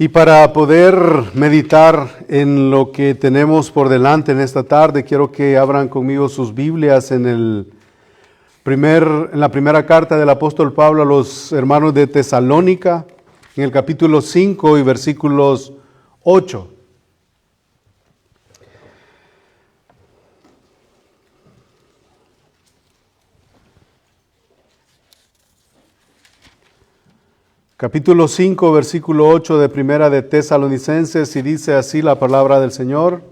Y para poder meditar en lo que tenemos por delante en esta tarde, quiero que abran conmigo sus Biblias en la primera carta del apóstol Pablo a los hermanos de Tesalónica, en el capítulo 5 y versículos 8. Capítulo 5, versículo 8 de Primera de Tesalonicenses, y dice así la palabra del Señor.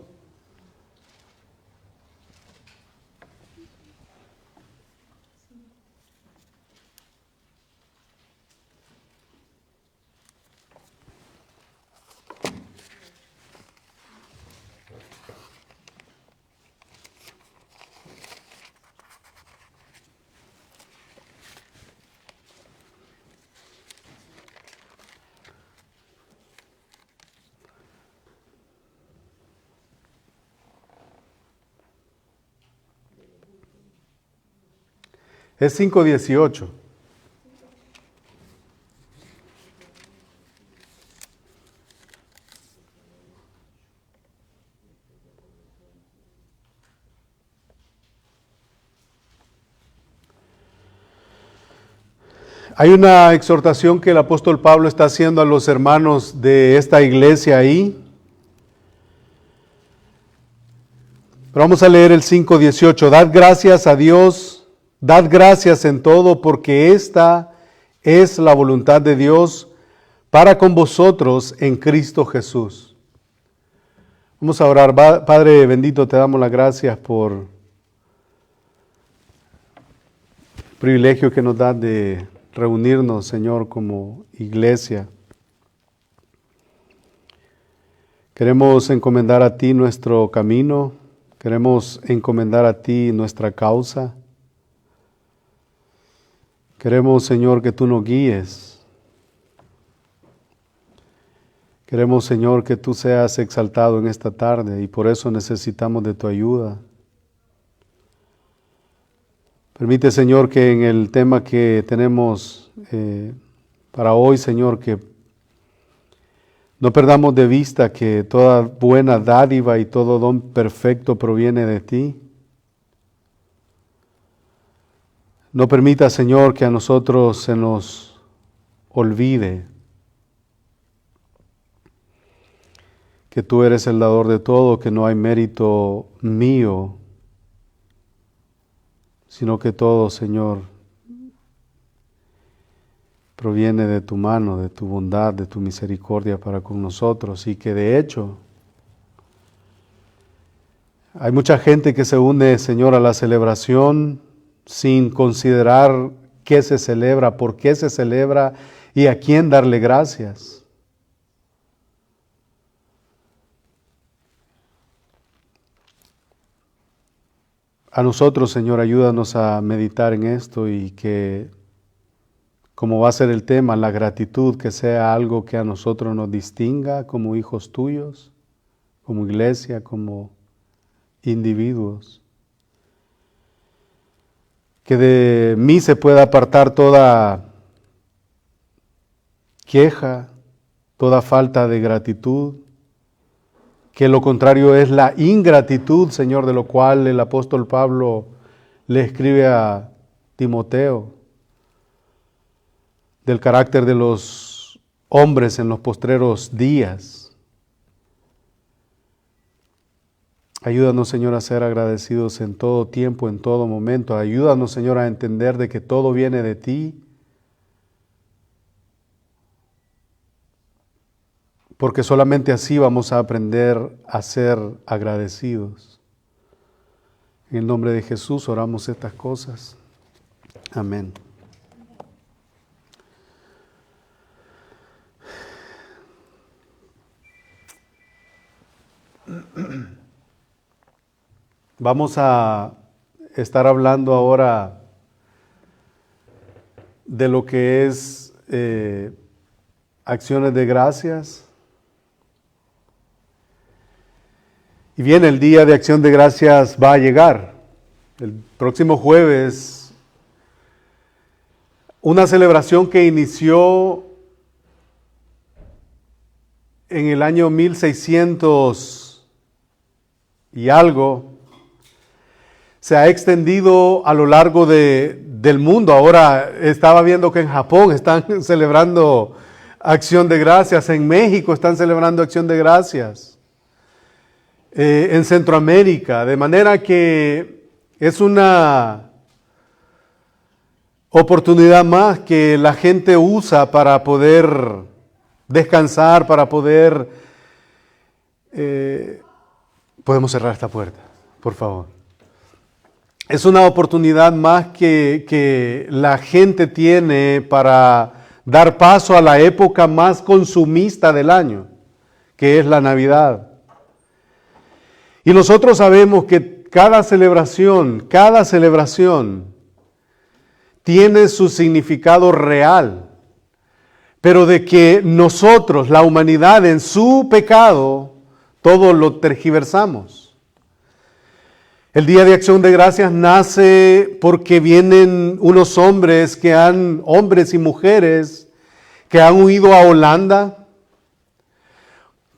Es 5:18. Hay una exhortación que el apóstol Pablo está haciendo a los hermanos de esta iglesia ahí. Pero vamos a leer el 5:18. Dad gracias a Dios, dad gracias en todo, porque esta es la voluntad de Dios para con vosotros en Cristo Jesús. Vamos a orar. Padre bendito, te damos las gracias por el privilegio que nos das de reunirnos, Señor, como iglesia. Queremos encomendar a ti nuestro camino, queremos encomendar a ti nuestra causa. Queremos, Señor, que tú nos guíes. Queremos, Señor, que tú seas exaltado en esta tarde y por eso necesitamos de tu ayuda. Permite, Señor, que en el tema que tenemos para hoy, Señor, que no perdamos de vista que toda buena dádiva y todo don perfecto proviene de ti. No permita, Señor, que a nosotros se nos olvide que tú eres el dador de todo, que no hay mérito mío, sino que todo, Señor, proviene de tu mano, de tu bondad, de tu misericordia para con nosotros, y que de hecho hay mucha gente que se une, Señor, a la celebración sin considerar qué se celebra, por qué se celebra y a quién darle gracias. A nosotros, Señor, ayúdanos a meditar en esto y que, como va a ser el tema, la gratitud, que sea algo que a nosotros nos distinga como hijos tuyos, como iglesia, como individuos. Que de mí se pueda apartar toda queja, toda falta de gratitud, que lo contrario es la ingratitud, Señor, de lo cual el apóstol Pablo le escribe a Timoteo, del carácter de los hombres en los postreros días. Ayúdanos, Señor, a ser agradecidos en todo tiempo, en todo momento. Ayúdanos, Señor, a entender de que todo viene de ti, porque solamente así vamos a aprender a ser agradecidos. En el nombre de Jesús oramos estas cosas. Amén. Vamos a estar hablando ahora de lo que es acciones de gracias. Y bien, el día de acción de gracias va a llegar. El próximo jueves, una celebración que inició en el año 1600 y algo, se ha extendido a lo largo del mundo. Ahora estaba viendo que en Japón están celebrando Acción de Gracias, en México están celebrando Acción de Gracias, en Centroamérica, de manera que es una oportunidad más que la gente usa para poder descansar, para poder... podemos cerrar esta puerta, por favor. Es una oportunidad más que la gente tiene para dar paso a la época más consumista del año, que es la Navidad. Y nosotros sabemos que cada celebración tiene su significado real, pero de que nosotros, la humanidad, en su pecado, todo lo tergiversamos. El Día de Acción de Gracias nace porque vienen unos hombres hombres y mujeres que han huido a Holanda,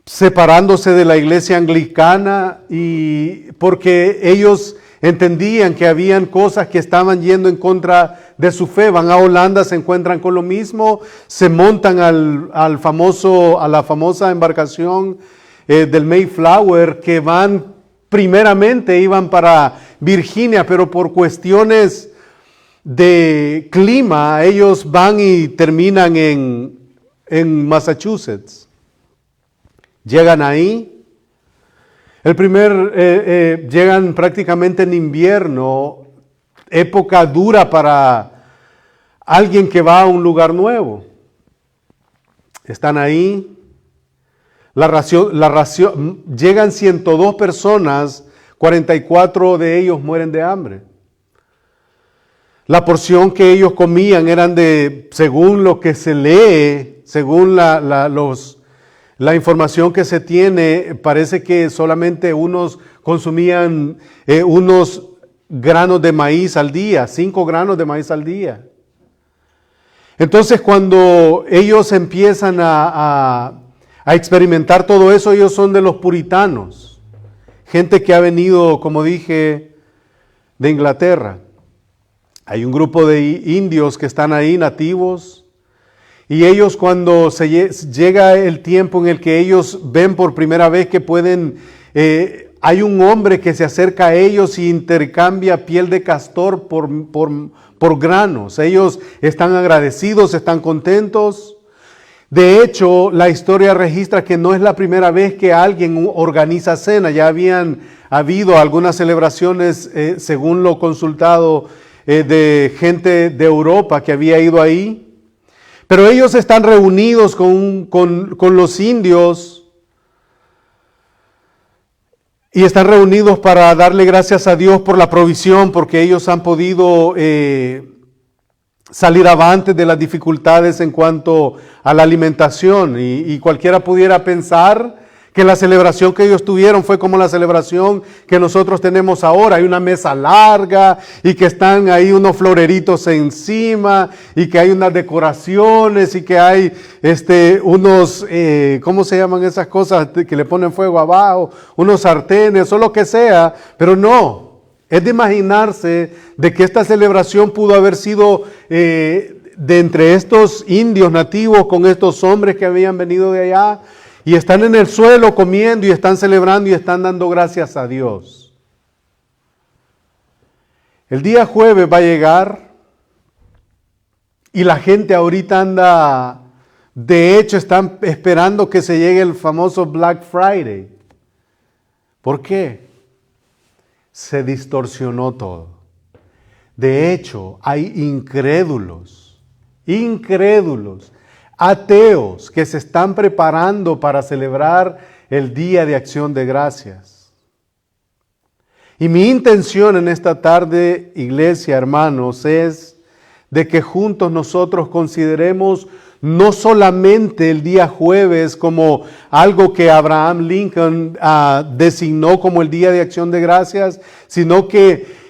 separándose de la iglesia anglicana, y porque ellos entendían que habían cosas que estaban yendo en contra de su fe. Van a Holanda, se encuentran con lo mismo, se montan a la famosa embarcación del Mayflower, que primeramente iban para Virginia, pero por cuestiones de clima, ellos van y terminan en Massachusetts. Llegan ahí. Llegan prácticamente en invierno, época dura para alguien que va a un lugar nuevo. Están ahí. Llegan 102 personas, 44 de ellos mueren de hambre. La porción que ellos comían eran según lo que se lee, según la información que se tiene, parece que solamente unos consumían unos granos de maíz al día, 5 granos de maíz al día. Entonces, cuando ellos empiezan a experimentar todo eso, ellos son de los puritanos, gente que ha venido, como dije, de Inglaterra. Hay un grupo de indios que están ahí, nativos, y ellos, cuando llega el tiempo en el que ellos ven por primera vez que pueden, hay un hombre que se acerca a ellos y intercambia piel de castor por granos. Ellos están agradecidos, están contentos. De hecho, la historia registra que no es la primera vez que alguien organiza cena. Ya habían habido algunas celebraciones, según lo consultado, de gente de Europa que había ido ahí. Pero ellos están reunidos con los indios y están reunidos para darle gracias a Dios por la provisión, porque ellos han podido salir avante de las dificultades en cuanto a la alimentación. Y cualquiera pudiera pensar que la celebración que ellos tuvieron fue como la celebración que nosotros tenemos ahora. Hay una mesa larga y que están ahí unos floreritos encima y que hay unas decoraciones y que hay unos, ¿cómo se llaman esas cosas que le ponen fuego abajo? Unos sartenes o lo que sea, pero no. Es de imaginarse de que esta celebración pudo haber sido de entre estos indios nativos con estos hombres que habían venido de allá. Y están en el suelo comiendo y están celebrando y están dando gracias a Dios. El día jueves va a llegar y la gente ahorita anda, de hecho están esperando que se llegue el famoso Black Friday. ¿Por qué? Se distorsionó todo. De hecho, hay incrédulos, ateos que se están preparando para celebrar el Día de Acción de Gracias. Y mi intención en esta tarde, iglesia, hermanos, es de que juntos nosotros consideremos no solamente el día jueves como algo que Abraham Lincoln designó como el Día de Acción de Gracias, sino que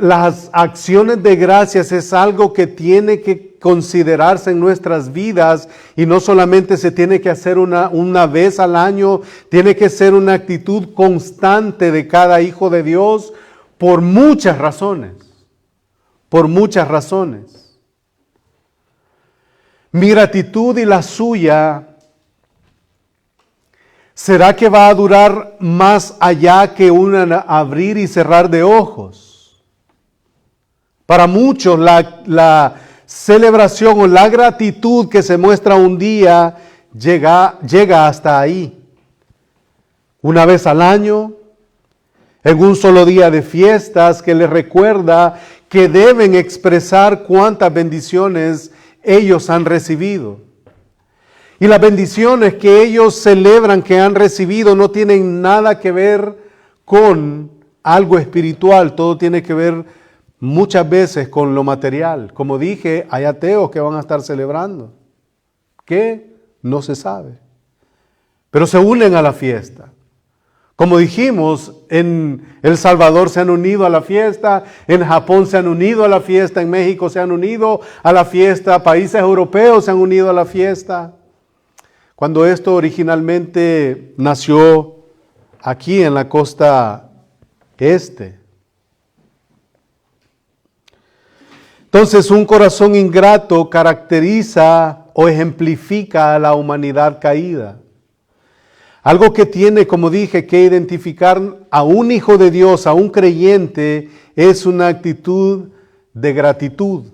las acciones de gracias es algo que tiene que considerarse en nuestras vidas y no solamente se tiene que hacer una vez al año, tiene que ser una actitud constante de cada hijo de Dios por muchas razones, por muchas razones. Mi gratitud y la suya, ¿será que va a durar más allá que un abrir y cerrar de ojos? Para muchos la celebración o la gratitud que se muestra un día llega hasta ahí. Una vez al año, en un solo día de fiestas que les recuerda que deben expresar cuántas bendiciones ellos han recibido. Y las bendiciones que ellos celebran que han recibido no tienen nada que ver con algo espiritual, todo tiene que ver muchas veces con lo material. Como dije, hay ateos que van a estar celebrando. ¿Qué? No se sabe. Pero se unen a la fiesta. Como dijimos, en El Salvador se han unido a la fiesta, en Japón se han unido a la fiesta, en México se han unido a la fiesta, países europeos se han unido a la fiesta. Cuando esto originalmente nació aquí en la costa este. Entonces, un corazón ingrato caracteriza o ejemplifica a la humanidad caída. Algo que tiene, como dije, que identificar a un hijo de Dios, a un creyente, es una actitud de gratitud.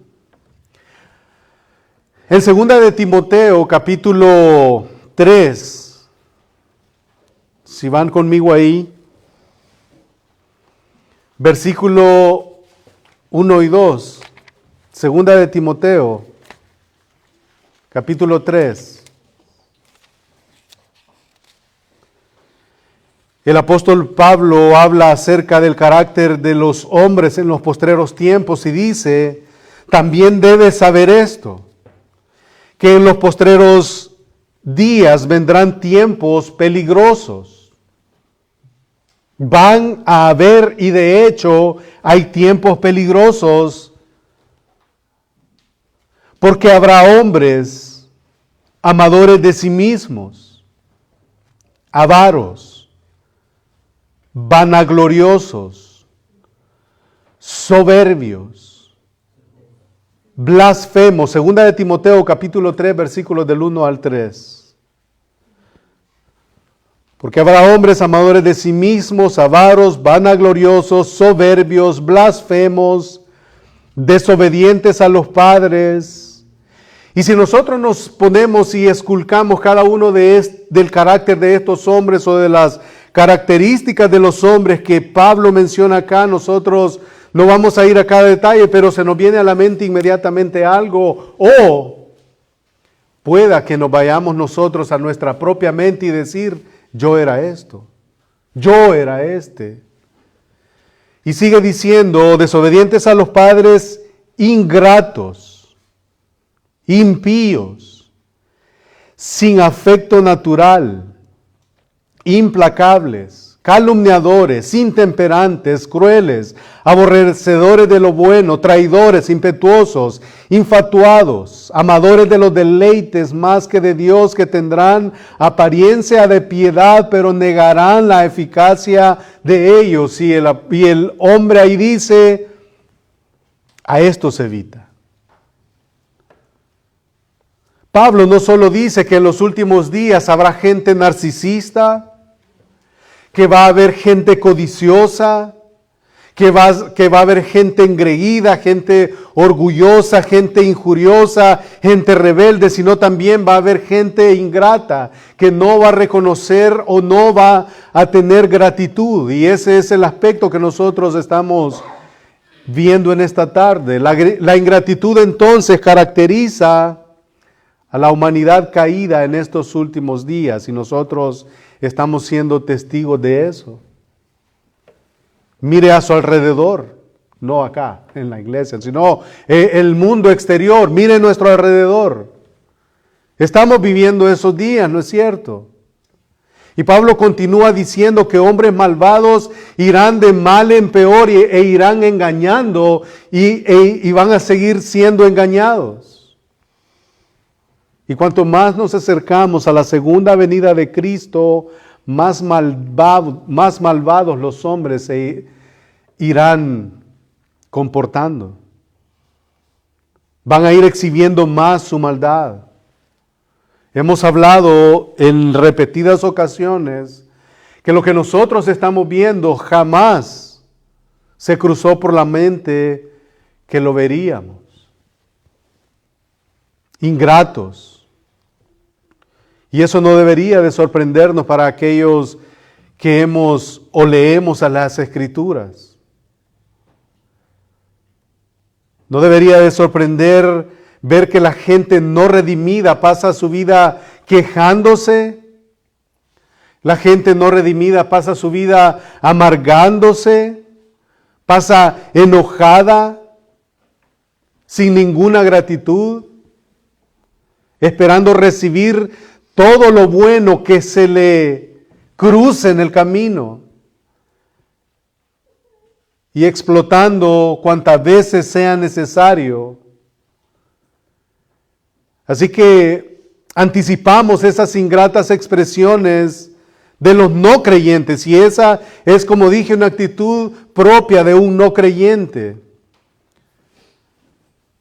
En 2 de Timoteo, capítulo 3, si van conmigo ahí, versículo 1 y 2, 2 de Timoteo, capítulo 3. El apóstol Pablo habla acerca del carácter de los hombres en los postreros tiempos y dice, también debes saber esto, que en los postreros días vendrán tiempos peligrosos. Van a haber, y de hecho hay tiempos peligrosos, porque habrá hombres amadores de sí mismos, avaros, vanagloriosos, soberbios, blasfemos. 2 de Timoteo capítulo 3 versículos del 1 al 3. Porque habrá hombres amadores de sí mismos, avaros, vanagloriosos, soberbios, blasfemos, desobedientes a los padres. Y si nosotros nos ponemos y esculcamos cada uno del carácter de estos hombres o de las características de los hombres que Pablo menciona acá, nosotros no vamos a ir a cada detalle, pero se nos viene a la mente inmediatamente algo, o pueda que nos vayamos nosotros a nuestra propia mente y decir, yo era esto, yo era este. Y sigue diciendo, desobedientes a los padres, ingratos, impíos, sin afecto natural, implacables, calumniadores, intemperantes, crueles, aborrecedores de lo bueno, traidores, impetuosos, infatuados, amadores de los deleites más que de Dios, que tendrán apariencia de piedad, pero negarán la eficacia de ellos. Y el hombre ahí dice, a esto se evita. Pablo no solo dice que en los últimos días habrá gente narcisista, que va a haber gente codiciosa, que va a haber gente engreída, gente orgullosa, gente injuriosa, gente rebelde, sino también va a haber gente ingrata, que no va a reconocer o no va a tener gratitud. Y ese es el aspecto que nosotros estamos viendo en esta tarde. La ingratitud entonces caracteriza a la humanidad caída en estos últimos días, y nosotros estamos siendo testigos de eso. Mire a su alrededor, no acá en la iglesia, sino el mundo exterior. Mire nuestro alrededor. Estamos viviendo esos días, ¿no es cierto? Y Pablo continúa diciendo que hombres malvados irán de mal en peor e irán engañando y van a seguir siendo engañados. Y cuanto más nos acercamos a la segunda venida de Cristo, más malvados los hombres se irán comportando. Van a ir exhibiendo más su maldad. Hemos hablado en repetidas ocasiones que lo que nosotros estamos viendo jamás se cruzó por la mente que lo veríamos. Ingratos. Y eso no debería de sorprendernos para aquellos que hemos o leemos a las Escrituras. No debería de sorprender ver que la gente no redimida pasa su vida quejándose. La gente no redimida pasa su vida amargándose, pasa enojada, sin ninguna gratitud, esperando recibir todo lo bueno que se le cruce en el camino y explotando cuantas veces sea necesario. Así que anticipamos esas ingratas expresiones de los no creyentes, y esa es, como dije, una actitud propia de un no creyente.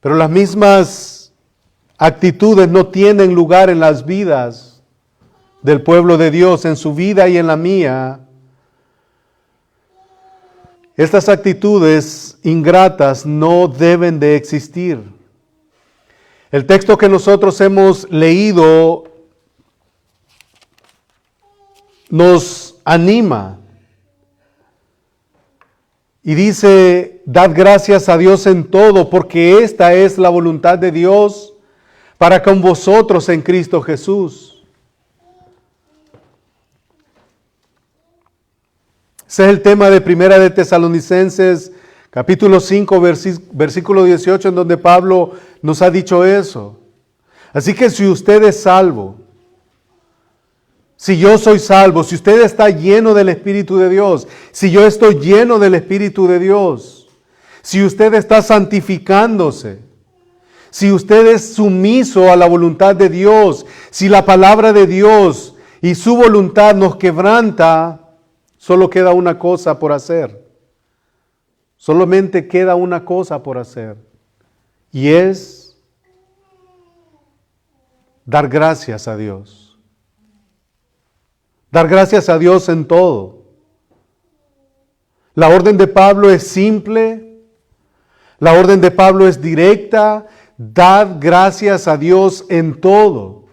Pero las mismas actitudes no tienen lugar en las vidas del pueblo de Dios, en su vida y en la mía. Estas actitudes ingratas no deben de existir. El texto que nosotros hemos leído nos anima y dice: dad gracias a Dios en todo, porque esta es la voluntad de Dios para con vosotros en Cristo Jesús. Ese es el tema de Primera de Tesalonicenses, capítulo 5, versículo 18, en donde Pablo nos ha dicho eso. Así que si usted es salvo, si yo soy salvo, si usted está lleno del Espíritu de Dios, si yo estoy lleno del Espíritu de Dios, si usted está santificándose, si usted es sumiso a la voluntad de Dios, si la palabra de Dios y su voluntad nos quebranta, solo queda una cosa por hacer. Solamente queda una cosa por hacer, y es dar gracias a Dios. Dar gracias a Dios en todo. La orden de Pablo es simple, la orden de Pablo es directa: dad gracias a Dios en todo.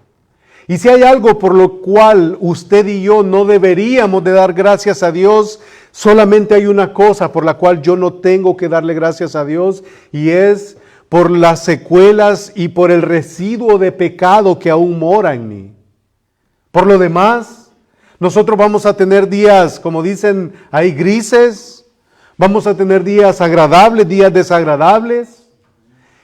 Y si hay algo por lo cual usted y yo no deberíamos de dar gracias a Dios, solamente hay una cosa por la cual yo no tengo que darle gracias a Dios, y es por las secuelas y por el residuo de pecado que aún mora en mí. Por lo demás, nosotros vamos a tener días, como dicen ahí, grises. Vamos a tener días agradables, días desagradables.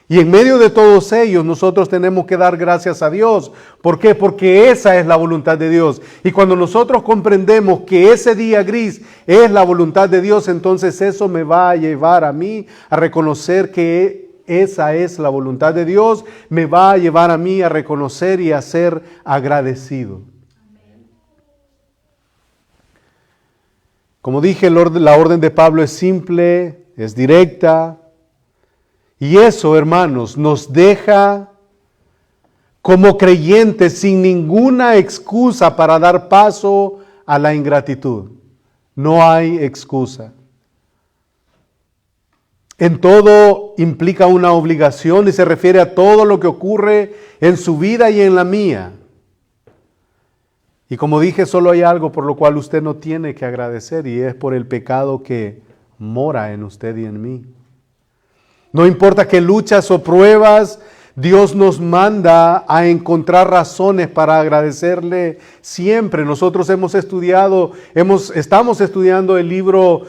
Y en medio de todos ellos nosotros tenemos que dar gracias a Dios. ¿Por qué? Porque esa es la voluntad de Dios. Y cuando nosotros comprendemos que ese día gris es la voluntad de Dios, entonces eso me va a llevar a mí a reconocer que esa es la voluntad de Dios. Me va a llevar a mí a reconocer y a ser agradecido. Como dije, la orden de Pablo es simple, es directa. Y eso, hermanos, nos deja como creyentes sin ninguna excusa para dar paso a la ingratitud. No hay excusa. En todo implica una obligación y se refiere a todo lo que ocurre en su vida y en la mía. Y como dije, solo hay algo por lo cual usted no tiene que agradecer, y es por el pecado que mora en usted y en mí. No importa qué luchas o pruebas, Dios nos manda a encontrar razones para agradecerle siempre. Nosotros estamos estudiando el libro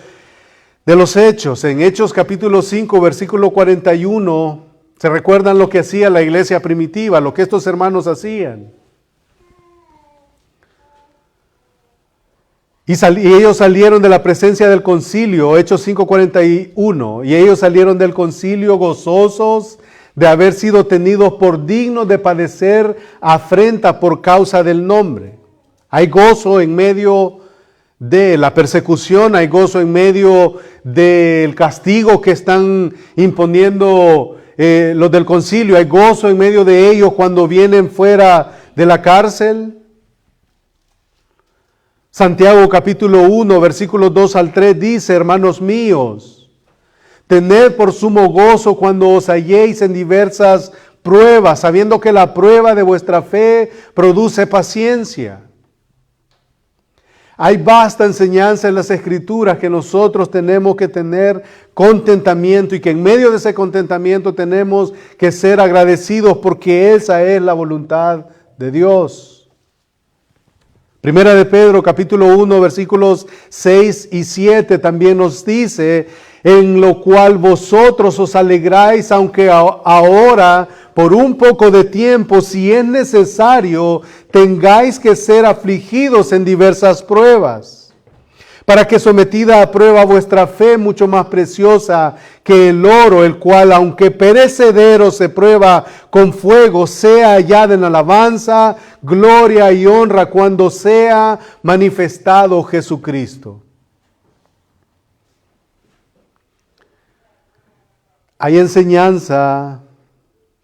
de los Hechos. En Hechos capítulo 5, versículo 41, ¿se recuerdan lo que hacía la iglesia primitiva, lo que estos hermanos hacían? Y ellos salieron de la presencia del concilio, Hechos 5:41, y ellos salieron del concilio gozosos de haber sido tenidos por dignos de padecer afrenta por causa del nombre. Hay gozo en medio de la persecución, hay gozo en medio del castigo que están imponiendo los del concilio, hay gozo en medio de ellos cuando vienen fuera de la cárcel. Santiago capítulo 1, versículos 2 al 3 dice: hermanos míos, tened por sumo gozo cuando os halléis en diversas pruebas, sabiendo que la prueba de vuestra fe produce paciencia. Hay vasta enseñanza en las Escrituras que nosotros tenemos que tener contentamiento y que en medio de ese contentamiento tenemos que ser agradecidos porque esa es la voluntad de Dios. Primera de Pedro capítulo 1 versículos 6 y 7 también nos dice: en lo cual vosotros os alegráis, aunque ahora por un poco de tiempo, si es necesario, tengáis que ser afligidos en diversas pruebas, para que sometida a prueba vuestra fe, mucho más preciosa que el oro, el cual aunque perecedero se prueba con fuego, sea hallada en alabanza, gloria y honra cuando sea manifestado Jesucristo. Hay enseñanza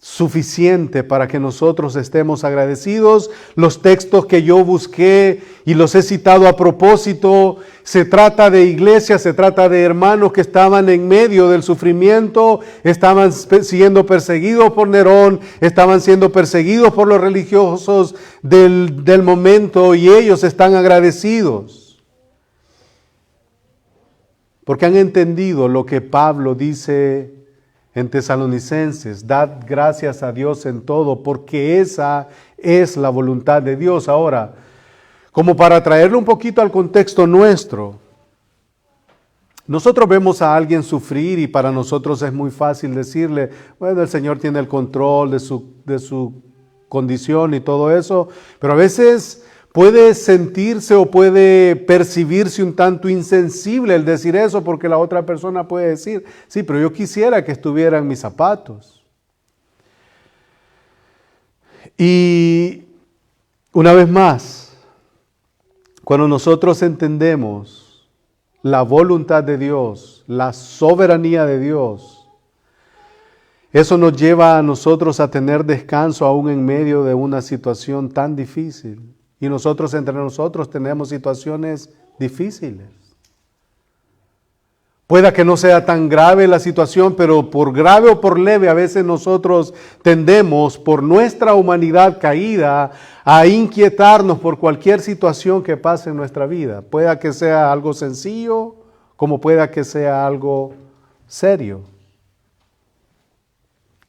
suficiente para que nosotros estemos agradecidos. Los textos que yo busqué y los he citado a propósito, se trata de iglesias, se trata de hermanos que estaban en medio del sufrimiento, estaban siendo perseguidos por Nerón, estaban siendo perseguidos por los religiosos del momento, y ellos están agradecidos porque han entendido lo que Pablo dice en Tesalonicenses: dad gracias a Dios en todo, porque esa es la voluntad de Dios. Ahora, como para traerlo un poquito al contexto nuestro, nosotros vemos a alguien sufrir y para nosotros es muy fácil decirle: bueno, el Señor tiene el control de su condición y todo eso, pero a veces puede sentirse o puede percibirse un tanto insensible el decir eso, porque la otra persona puede decir: sí, pero yo quisiera que estuviera en mis zapatos. Y una vez más, cuando nosotros entendemos la voluntad de Dios, la soberanía de Dios, eso nos lleva a nosotros a tener descanso aún en medio de una situación tan difícil. Y nosotros entre nosotros tenemos situaciones difíciles. Pueda que no sea tan grave la situación, pero por grave o por leve, a veces nosotros tendemos, por nuestra humanidad caída, a inquietarnos por cualquier situación que pase en nuestra vida. Pueda que sea algo sencillo, como pueda que sea algo serio.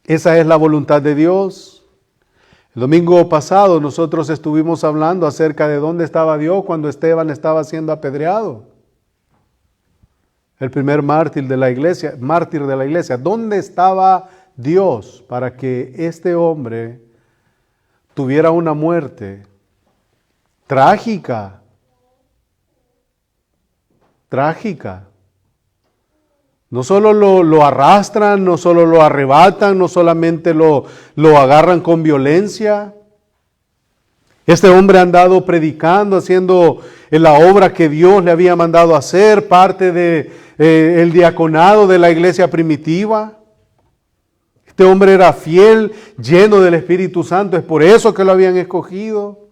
Esa es la voluntad de Dios. El domingo pasado nosotros estuvimos hablando acerca de dónde estaba Dios cuando Esteban estaba siendo apedreado. El primer mártir de la iglesia. ¿Dónde estaba Dios para que este hombre tuviera una muerte trágica? Trágica. No solo lo arrastran, no solo lo arrebatan, no solamente lo agarran con violencia. Este hombre ha andado predicando, haciendo la obra que Dios le había mandado hacer, parte de el diaconado de la iglesia primitiva. Este hombre era fiel, lleno del Espíritu Santo, es por eso que lo habían escogido.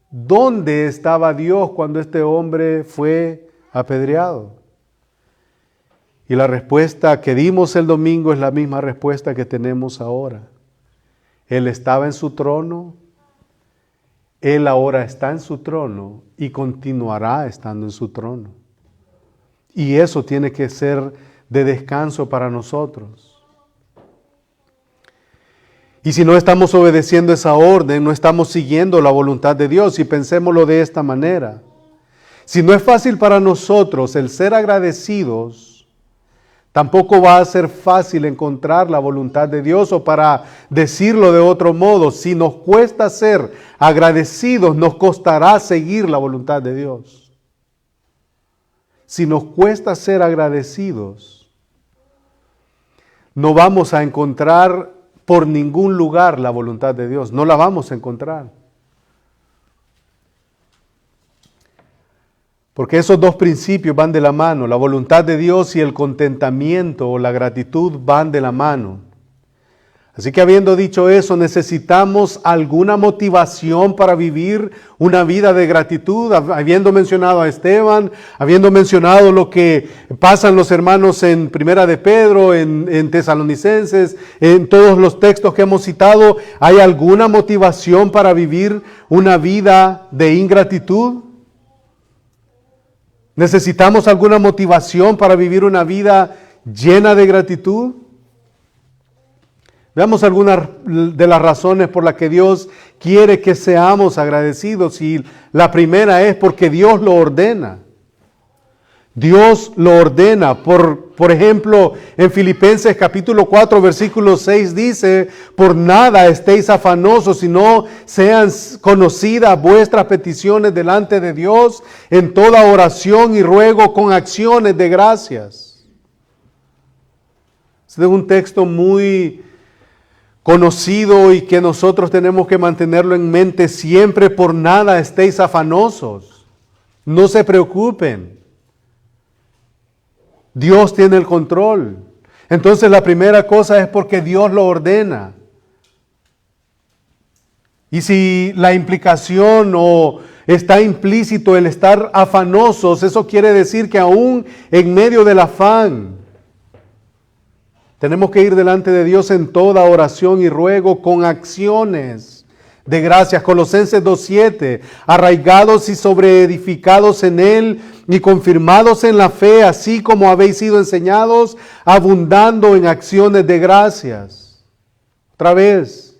¿Dónde estaba Dios cuando este hombre fue apedreado? Y la respuesta que dimos el domingo es la misma respuesta que tenemos ahora. Él estaba en su trono, Él ahora está en su trono y continuará estando en su trono. Y eso tiene que ser de descanso para nosotros. Y si no estamos obedeciendo esa orden, no estamos siguiendo la voluntad de Dios, y pensémoslo de esta manera. Si no es fácil para nosotros el ser agradecidos, tampoco va a ser fácil encontrar la voluntad de Dios, o para decirlo de otro modo, si nos cuesta ser agradecidos, nos costará seguir la voluntad de Dios. Si nos cuesta ser agradecidos, no vamos a encontrar por ningún lugar la voluntad de Dios. No la vamos a encontrar. Porque esos dos principios van de la mano. La voluntad de Dios y el contentamiento o la gratitud van de la mano. Así que habiendo dicho eso, necesitamos alguna motivación para vivir una vida de gratitud. Habiendo mencionado a Esteban, habiendo mencionado lo que pasan los hermanos en Primera de Pedro, en Tesalonicenses, en todos los textos que hemos citado, ¿hay alguna motivación para vivir una vida de ingratitud? ¿Necesitamos alguna motivación para vivir una vida llena de gratitud? Veamos algunas de las razones por las que Dios quiere que seamos agradecidos. Y la primera es porque Dios lo ordena. Dios lo ordena. Por ejemplo, en Filipenses capítulo 4, versículo 6 dice, por nada estéis afanosos, sino sean conocidas vuestras peticiones delante de Dios en toda oración y ruego con acciones de gracias. Este es un texto muy conocido y que nosotros tenemos que mantenerlo en mente siempre. Por nada estéis afanosos. No se preocupen. Dios tiene el control. Entonces la primera cosa es porque Dios lo ordena. Y si la implicación o está implícito el estar afanosos, eso quiere decir que aún en medio del afán, tenemos que ir delante de Dios en toda oración y ruego con acciones de gracias. Colosenses 2:7, arraigados y sobreedificados en Él y confirmados en la fe, así como habéis sido enseñados, abundando en acciones de gracias. Otra vez,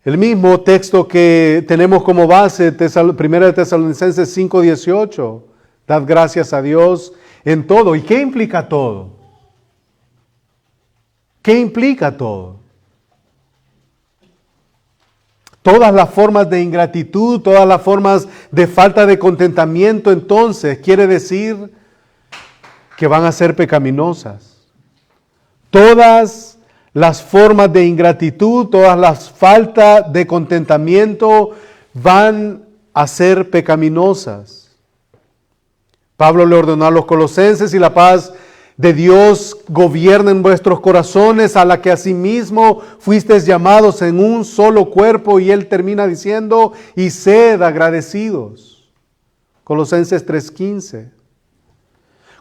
el mismo texto que tenemos como base, 1 Tesalonicenses 5:18, dad gracias a Dios en todo. ¿Y qué implica todo? ¿Qué implica todo? Todas las formas de ingratitud, todas las formas de falta de contentamiento, entonces quiere decir que van a ser pecaminosas. Todas las formas de ingratitud, todas las faltas de contentamiento van a ser pecaminosas. Pablo le ordenó a los colosenses, y la paz de Dios gobierna en vuestros corazones, a la que asimismo fuisteis llamados en un solo cuerpo. Y él termina diciendo, y sed agradecidos. Colosenses 3:15.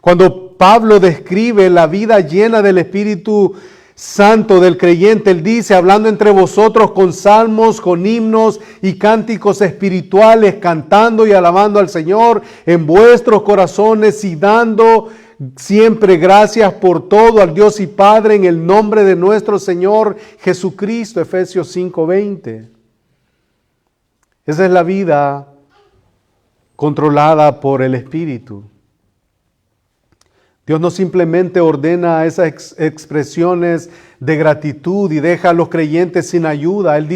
Cuando Pablo describe la vida llena del Espíritu Santo del creyente, él dice, hablando entre vosotros con salmos, con himnos y cánticos espirituales, cantando y alabando al Señor en vuestros corazones y dando siempre gracias por todo al Dios y Padre en el nombre de nuestro Señor Jesucristo. Efesios 5:20. Esa es la vida controlada por el Espíritu. Dios no simplemente ordena esas expresiones de gratitud y deja a los creyentes sin ayuda. Él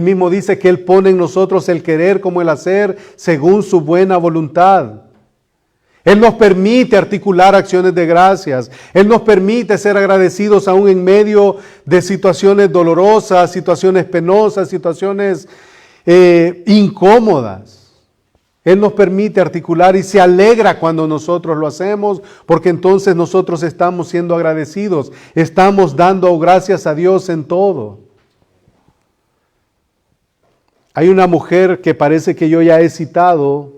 mismo dice que Él pone en nosotros el querer como el hacer según su buena voluntad. Él nos permite articular acciones de gracias. Él nos permite ser agradecidos aún en medio de situaciones dolorosas, situaciones penosas, situaciones incómodas. Él nos permite articular y se alegra cuando nosotros lo hacemos, porque entonces nosotros estamos siendo agradecidos. Estamos dando gracias a Dios en todo. Hay una mujer que parece que yo ya he citado,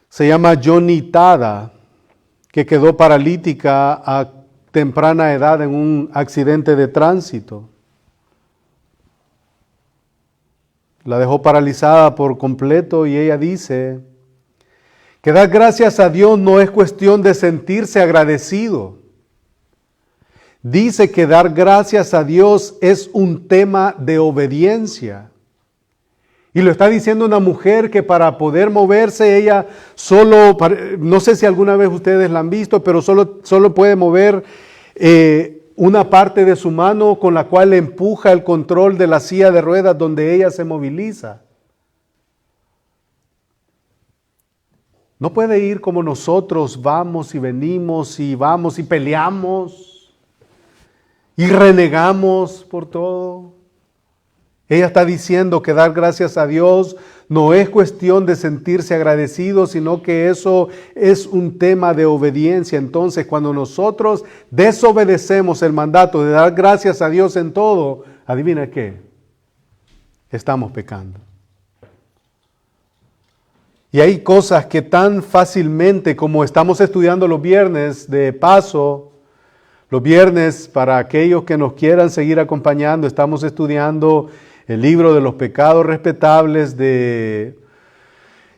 se llama Johnny Tada, que quedó paralítica a temprana edad en un accidente de tránsito. La dejó paralizada por completo y ella dice que dar gracias a Dios no es cuestión de sentirse agradecido. Dice que dar gracias a Dios es un tema de obediencia. Y lo está diciendo una mujer que para poder moverse ella solo, no sé si alguna vez ustedes la han visto, pero solo puede mover una parte de su mano con la cual empuja el control de la silla de ruedas donde ella se moviliza. No puede ir como nosotros vamos y venimos y vamos y peleamos y renegamos por todo. Ella está diciendo que dar gracias a Dios no es cuestión de sentirse agradecido, sino que eso es un tema de obediencia. Entonces, cuando nosotros desobedecemos el mandato de dar gracias a Dios en todo, adivina qué, estamos pecando. Y hay cosas que tan fácilmente, como estamos estudiando los viernes de paso, los viernes para aquellos que nos quieran seguir acompañando, estamos estudiando el libro de los pecados respetables de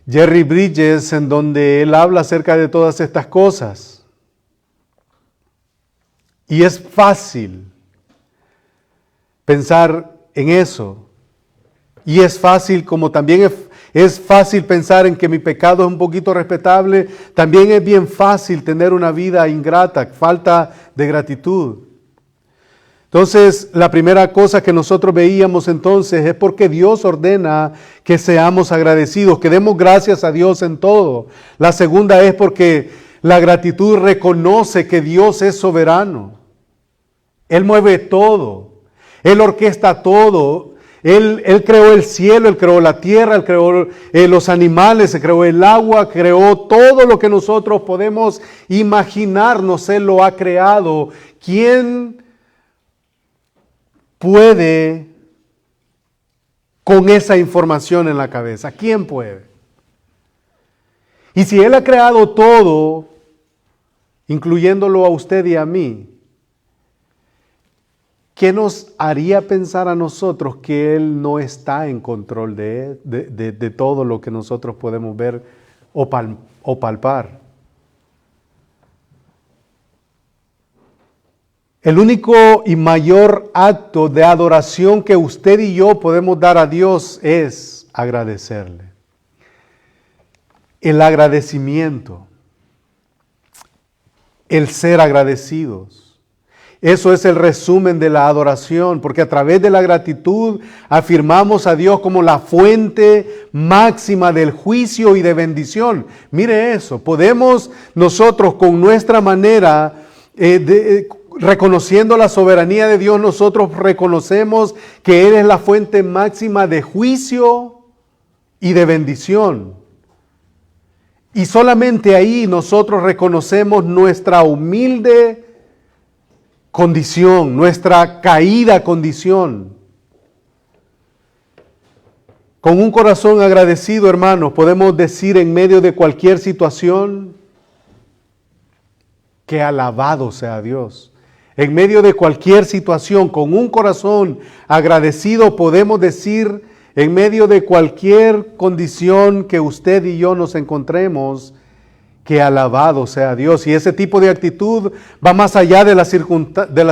Jerry Bridges, en donde él habla acerca de todas estas cosas. Y es fácil pensar en eso. Y es fácil, como también es fácil pensar en que mi pecado es un poquito respetable, también es bien fácil tener una vida ingrata, falta de gratitud. Entonces, la primera cosa que nosotros veíamos entonces es porque Dios ordena que seamos agradecidos, que demos gracias a Dios en todo. La segunda es porque la gratitud reconoce que Dios es soberano. Él mueve todo, Él orquesta todo. Él creó el cielo, Él creó la tierra, Él creó los animales, Él creó el agua, creó todo lo que nosotros podemos imaginarnos, Él lo ha creado. ¿Quién puede con esa información en la cabeza? ¿Quién puede? Y si Él ha creado todo, incluyéndolo a usted y a mí, ¿qué nos haría pensar a nosotros que Él no está en control de todo lo que nosotros podemos ver o palpar? El único y mayor acto de adoración que usted y yo podemos dar a Dios es agradecerle. El agradecimiento, el ser agradecidos. Eso es el resumen de la adoración, porque a través de la gratitud afirmamos a Dios como la fuente máxima del juicio y de bendición. Mire eso, podemos nosotros con nuestra manera reconociendo la soberanía de Dios, nosotros reconocemos que Él es la fuente máxima de juicio y de bendición. Y solamente ahí nosotros reconocemos nuestra humilde condición, nuestra caída condición. Con un corazón agradecido, hermanos, podemos decir en medio de cualquier situación que alabado sea Dios. En medio de cualquier situación, con un corazón agradecido, podemos decir, en medio de cualquier condición que usted y yo nos encontremos, que alabado sea Dios. Y ese tipo de actitud va más allá de las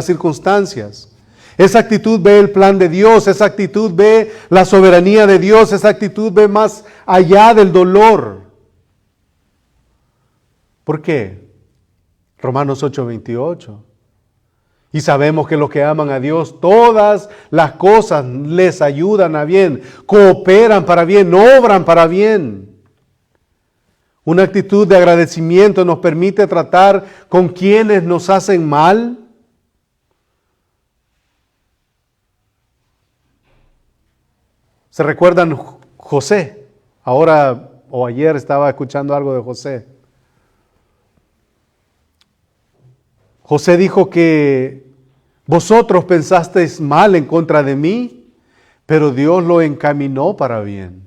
circunstancias. Esa actitud ve el plan de Dios, esa actitud ve la soberanía de Dios, esa actitud ve más allá del dolor. ¿Por qué? Romanos 8:28. Y sabemos que los que aman a Dios, todas las cosas les ayudan a bien, cooperan para bien, obran para bien. Una actitud de agradecimiento nos permite tratar con quienes nos hacen mal. ¿Se recuerdan José? Ahora o ayer estaba escuchando algo de José. José dijo que vosotros pensasteis mal en contra de mí, pero Dios lo encaminó para bien.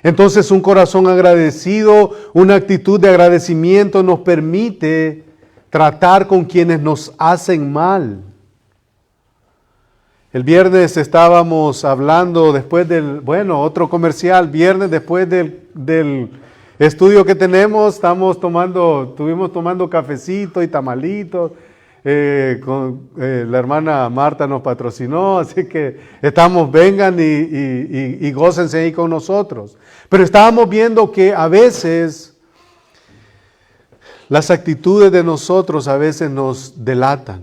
Entonces un corazón agradecido, una actitud de agradecimiento nos permite tratar con quienes nos hacen mal. El viernes estábamos hablando después otro comercial, viernes después del estudio que tenemos, estuvimos tomando cafecito y tamalitos. La hermana Marta nos patrocinó, así que vengan y gócense ahí con nosotros. Pero estábamos viendo que a veces las actitudes de nosotros a veces nos delatan.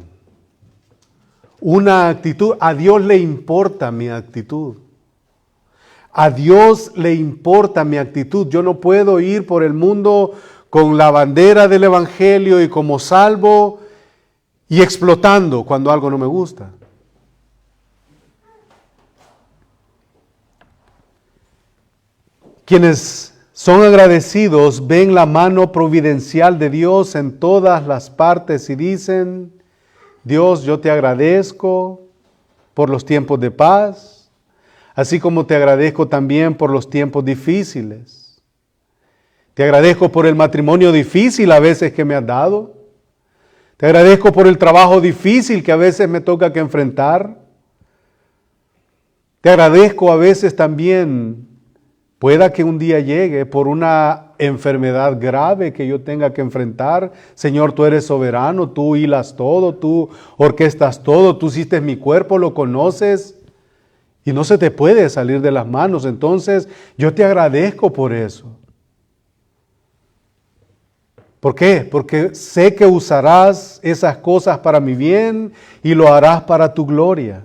Una actitud, a Dios le importa mi actitud. A Dios le importa mi actitud. Yo no puedo ir por el mundo con la bandera del Evangelio y como salvo y explotando cuando algo no me gusta. Quienes son agradecidos ven la mano providencial de Dios en todas las partes y dicen: Dios, yo te agradezco por los tiempos de paz, así como te agradezco también por los tiempos difíciles. Te agradezco por el matrimonio difícil a veces que me has dado. Te agradezco por el trabajo difícil que a veces me toca que enfrentar. Te agradezco a veces también, pueda que un día llegue por una enfermedad grave que yo tenga que enfrentar. Señor, tú eres soberano, tú hilas todo, tú orquestas todo, tú hiciste mi cuerpo, lo conoces y no se te puede salir de las manos. Entonces, yo te agradezco por eso. ¿Por qué? Porque sé que usarás esas cosas para mi bien y lo harás para tu gloria.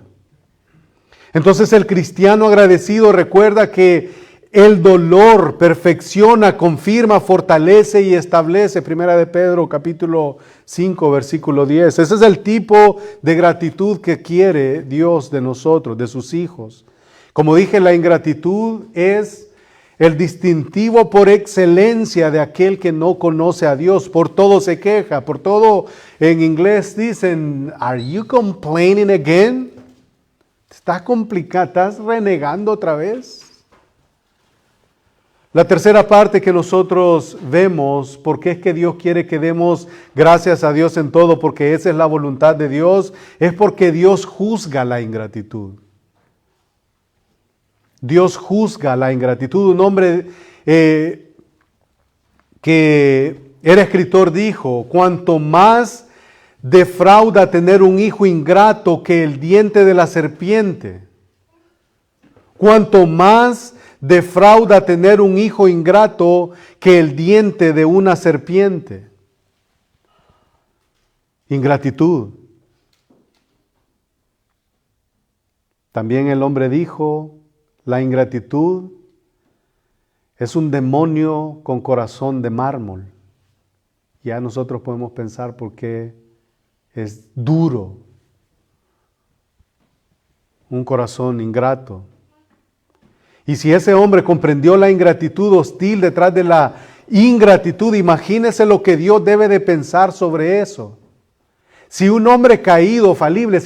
Entonces, el cristiano agradecido recuerda que el dolor perfecciona, confirma, fortalece y establece. Primera de Pedro, capítulo 5, versículo 10. Ese es el tipo de gratitud que quiere Dios de nosotros, de sus hijos. Como dije, la ingratitud es el distintivo por excelencia de aquel que no conoce a Dios. Por todo se queja, por todo en inglés dicen, ¿Are you complaining again? ¿Estás complicado? ¿Estás renegando otra vez? La tercera parte que nosotros vemos, porque es que Dios quiere que demos gracias a Dios en todo, porque esa es la voluntad de Dios, es porque Dios juzga la ingratitud. Dios juzga la ingratitud. Un hombre que era escritor dijo: cuanto más defrauda tener un hijo ingrato que el diente de la serpiente, cuanto más defrauda tener un hijo ingrato que el diente de una serpiente. Ingratitud. También el hombre dijo: la ingratitud es un demonio con corazón de mármol. Ya nosotros podemos pensar por qué es duro un corazón ingrato. Y si ese hombre comprendió la ingratitud hostil detrás de la ingratitud, imagínese lo que Dios debe de pensar sobre eso. Si un hombre caído, falible,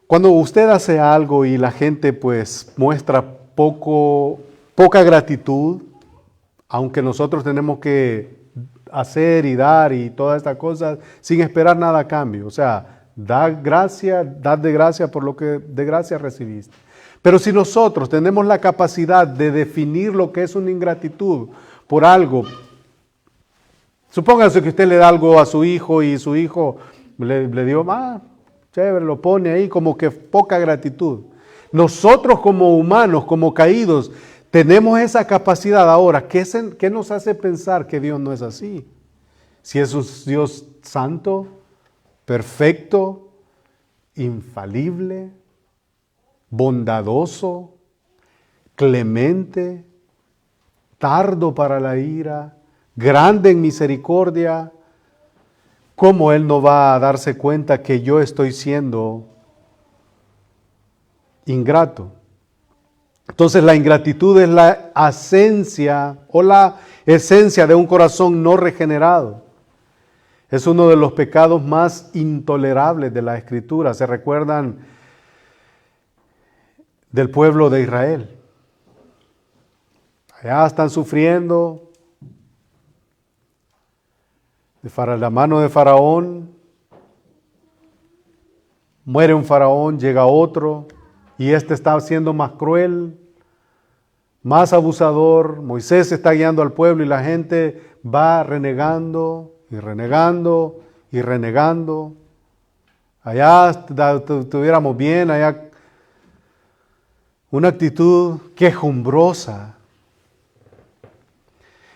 cuando usted hace algo y la gente pues muestra poca gratitud, aunque nosotros tenemos que hacer y dar y todas estas cosas sin esperar nada a cambio. O sea, dad de gracia por lo que de gracia recibiste. Pero si nosotros tenemos la capacidad de definir lo que es una ingratitud por algo, supóngase que usted le da algo a su hijo y su hijo le dio, chévere, lo pone ahí como que poca gratitud. Nosotros como humanos, como caídos, tenemos esa capacidad ahora. ¿Qué nos hace pensar que Dios no es así? Si es un Dios santo, perfecto, infalible, bondadoso, clemente, tardo para la ira, grande en misericordia, ¿cómo Él no va a darse cuenta que yo estoy siendo ingrato? Entonces la ingratitud es la esencia o la esencia de un corazón no regenerado. Es uno de los pecados más intolerables de la Escritura. ¿Se recuerdan del pueblo de Israel? Allá están sufriendo de la mano de Faraón. Muere un faraón, llega otro, y este está siendo más cruel, más abusador. Moisés está guiando al pueblo y la gente va renegando y renegando y renegando. Allá estuviéramos bien, allá una actitud quejumbrosa.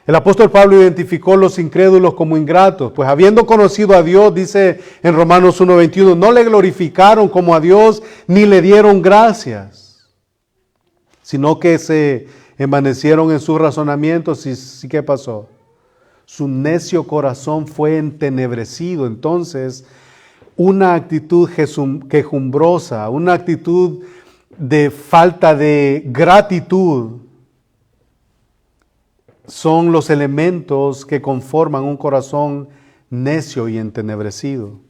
El apóstol Pablo identificó los incrédulos como ingratos, pues habiendo conocido a Dios, dice en Romanos 1:21, no le glorificaron como a Dios ni le dieron gracias. sino que se envanecieron en sus razonamientos. ¿Y qué pasó? Su necio corazón fue entenebrecido. Entonces, una actitud quejumbrosa, una actitud de falta de gratitud, son los elementos que conforman un corazón necio y entenebrecido.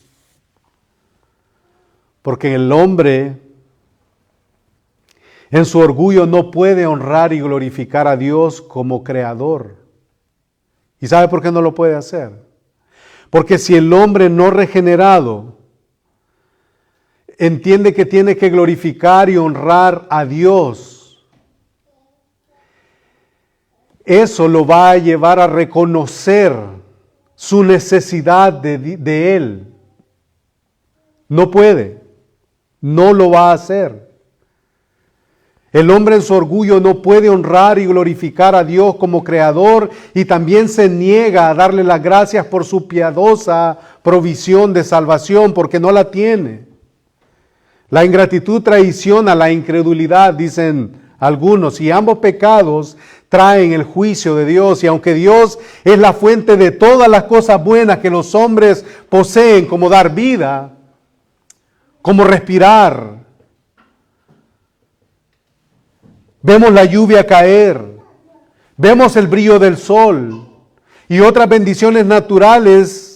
Porque el hombre, en su orgullo, no puede honrar y glorificar a Dios como creador. ¿Y sabe por qué no lo puede hacer? Porque si el hombre no regenerado entiende que tiene que glorificar y honrar a Dios, eso lo va a llevar a reconocer su necesidad de Él. No puede, no lo va a hacer. El hombre en su orgullo no puede honrar y glorificar a Dios como creador y también se niega a darle las gracias por su piadosa provisión de salvación porque no la tiene. La ingratitud traiciona la incredulidad, dicen algunos, y ambos pecados traen el juicio de Dios. Y aunque Dios es la fuente de todas las cosas buenas que los hombres poseen, como dar vida, como respirar, vemos la lluvia caer, vemos el brillo del sol y otras bendiciones naturales.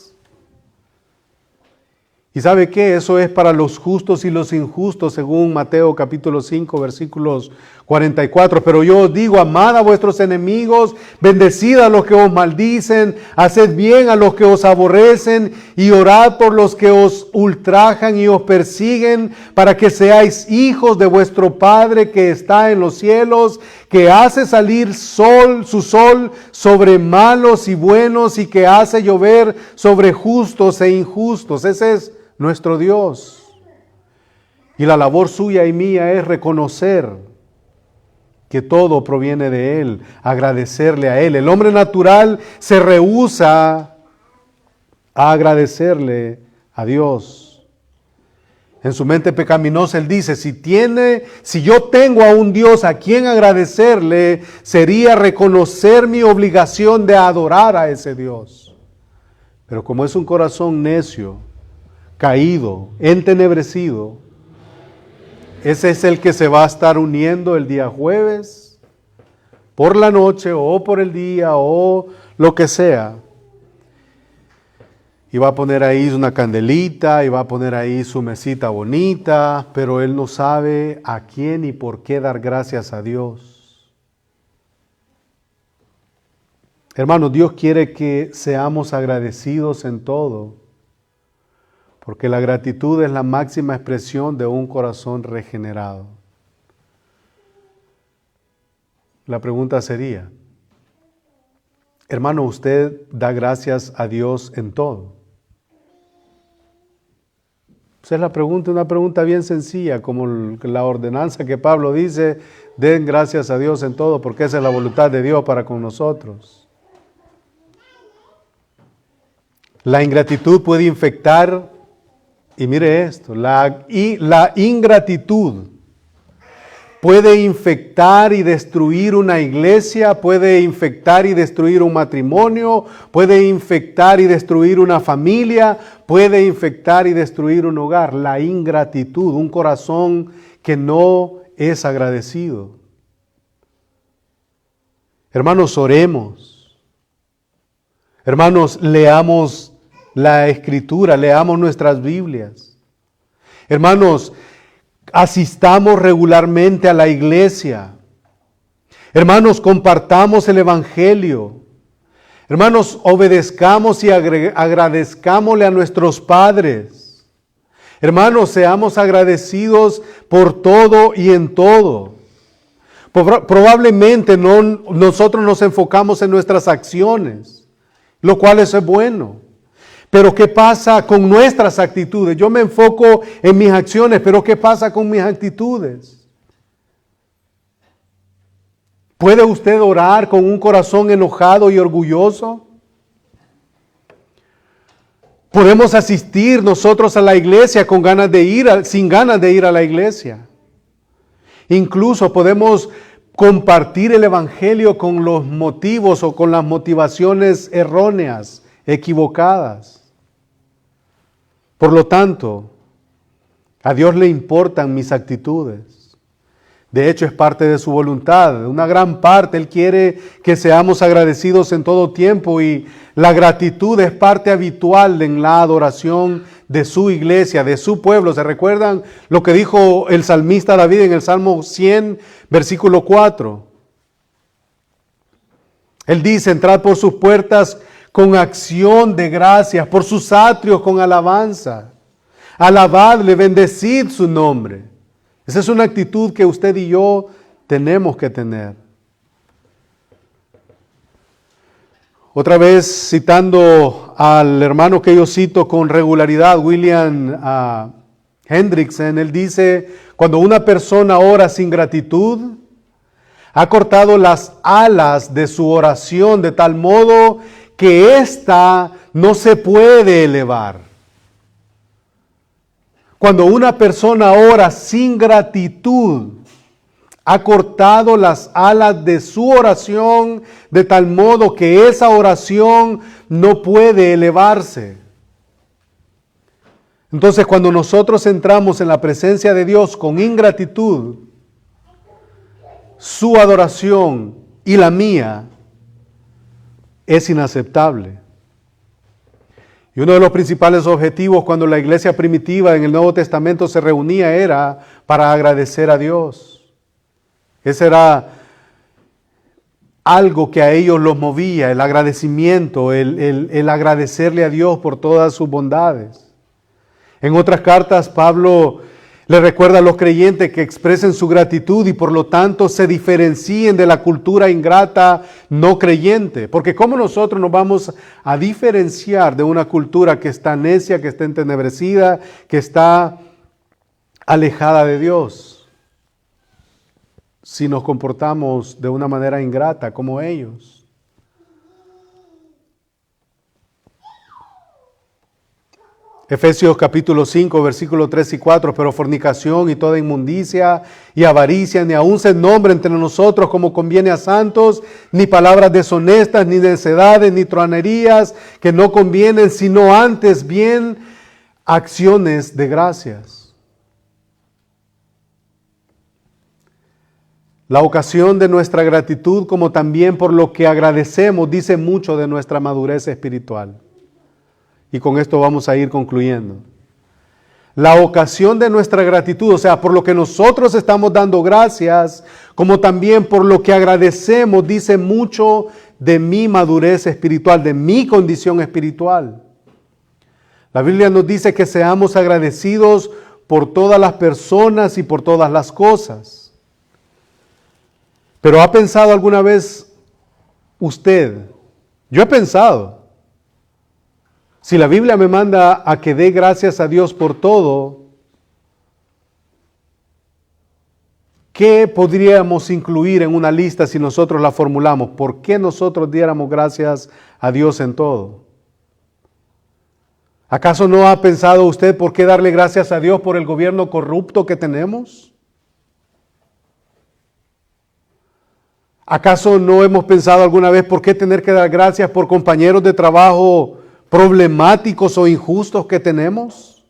¿Y sabe qué? Eso es para los justos y los injustos, según Mateo capítulo 5, versículos 44. Pero yo os digo, amad a vuestros enemigos, bendecid a los que os maldicen, haced bien a los que os aborrecen y orad por los que os ultrajan y os persiguen, para que seáis hijos de vuestro Padre que está en los cielos, que hace salir su sol sobre malos y buenos y que hace llover sobre justos e injustos. Ese es nuestro Dios. Y la labor suya y mía es reconocer que todo proviene de Él, agradecerle a Él. El hombre natural se rehúsa a agradecerle a Dios. En su mente pecaminosa él dice, si yo tengo a un Dios a quien agradecerle, sería reconocer mi obligación de adorar a ese Dios. Pero como es un corazón necio, caído, entenebrecido, ese es el que se va a estar uniendo el día jueves, por la noche o por el día o lo que sea. Y va a poner ahí una candelita y va a poner ahí su mesita bonita, pero él no sabe a quién y por qué dar gracias a Dios. Hermanos, Dios quiere que seamos agradecidos en todo, porque la gratitud es la máxima expresión de un corazón regenerado. La pregunta sería, hermano, ¿usted da gracias a Dios en todo? Esa es la pregunta, una pregunta bien sencilla, como la ordenanza que Pablo dice, den gracias a Dios en todo, porque esa es la voluntad de Dios para con nosotros. La ingratitud puede infectar, y mire esto, la ingratitud puede infectar y destruir una iglesia, puede infectar y destruir un matrimonio, puede infectar y destruir una familia, puede infectar y destruir un hogar. La ingratitud, un corazón que no es agradecido. Hermanos, oremos. Hermanos, leamos la Escritura, leamos nuestras Biblias. Hermanos, asistamos regularmente a la iglesia. Hermanos, compartamos el Evangelio. Hermanos, obedezcamos y agradezcámosle a nuestros padres. Hermanos, seamos agradecidos por todo y en todo. Probablemente nosotros nos enfocamos en nuestras acciones, lo cual es bueno. Pero ¿qué pasa con nuestras actitudes? Yo me enfoco en mis acciones, pero ¿qué pasa con mis actitudes? ¿Puede usted orar con un corazón enojado y orgulloso? ¿Podemos asistir nosotros a la iglesia sin ganas de ir a la iglesia? Incluso podemos compartir el Evangelio con los motivos o con las motivaciones erróneas, equivocadas. Por lo tanto, a Dios le importan mis actitudes. De hecho, es parte de su voluntad, una gran parte. Él quiere que seamos agradecidos en todo tiempo y la gratitud es parte habitual en la adoración de su iglesia, de su pueblo. ¿Se recuerdan lo que dijo el salmista David en el Salmo 100, versículo 4? Él dice, entrad por sus puertas con acción de gracias, por sus atrios con alabanza. Alabadle, bendecid su nombre. Esa es una actitud que usted y yo tenemos que tener. Otra vez citando al hermano que yo cito con regularidad, William Hendrickson, él dice, cuando una persona ora sin gratitud, ha cortado las alas de su oración de tal modo que ésta no se puede elevar. Cuando una persona ora sin gratitud, ha cortado las alas de su oración de tal modo que esa oración no puede elevarse. Entonces, cuando nosotros entramos en la presencia de Dios con ingratitud, su adoración y la mía es inaceptable. Y uno de los principales objetivos cuando la iglesia primitiva en el Nuevo Testamento se reunía era para agradecer a Dios. Ese era algo que a ellos los movía, el agradecimiento, el agradecerle a Dios por todas sus bondades. En otras cartas, Pablo le recuerda a los creyentes que expresen su gratitud y por lo tanto se diferencien de la cultura ingrata no creyente. Porque ¿cómo nosotros nos vamos a diferenciar de una cultura que está necia, que está entenebrecida, que está alejada de Dios? Si nos comportamos de una manera ingrata como ellos. Efesios capítulo 5, versículos 3 y 4, pero fornicación y toda inmundicia y avaricia, ni aun se nombre entre nosotros como conviene a santos, ni palabras deshonestas, ni necedades, ni truanerías que no convienen, sino antes bien acciones de gracias. La ocasión de nuestra gratitud, como también por lo que agradecemos, dice mucho de nuestra madurez espiritual. Y con esto vamos a ir concluyendo. La ocasión de nuestra gratitud, o sea, por lo que nosotros estamos dando gracias, como también por lo que agradecemos, dice mucho de mi madurez espiritual, de mi condición espiritual. La Biblia nos dice que seamos agradecidos por todas las personas y por todas las cosas. Pero ¿ha pensado alguna vez usted? Yo he pensado. Si la Biblia me manda a que dé gracias a Dios por todo, ¿qué podríamos incluir en una lista si nosotros la formulamos? ¿Por qué nosotros diéramos gracias a Dios en todo? ¿Acaso no ha pensado usted por qué darle gracias a Dios por el gobierno corrupto que tenemos? ¿Acaso no hemos pensado alguna vez por qué tener que dar gracias por compañeros de trabajo problemáticos o injustos que tenemos?